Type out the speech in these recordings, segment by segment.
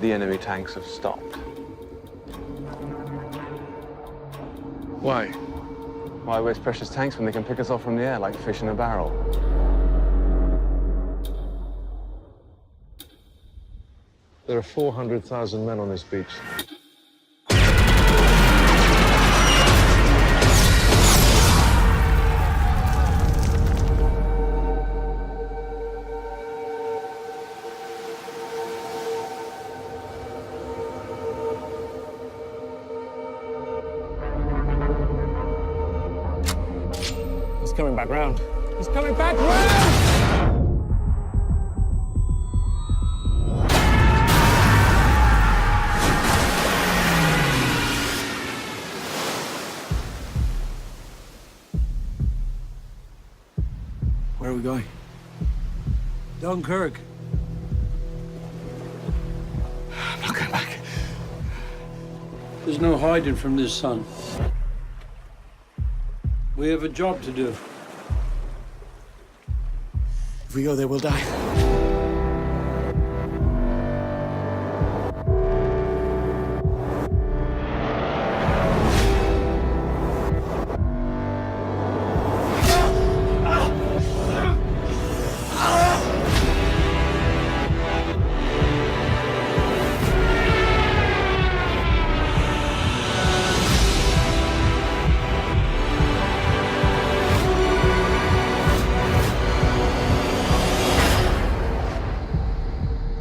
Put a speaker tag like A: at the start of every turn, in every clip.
A: the enemy tanks have stopped.
B: Why?
A: Why waste precious tanks when they can pick us off from the air like fish in a barrel?
B: There are 400,000 men on this beach.
C: He's coming back round. He's coming back round!
D: Where are we going? Dunkirk.
C: I'm not going back.
D: There's no hiding from this, son. We have a job to do.
C: If we go there, we'll die.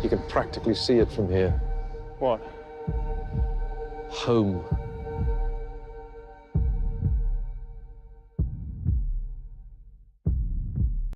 B: You can practically see it from here.
A: What?
B: Home.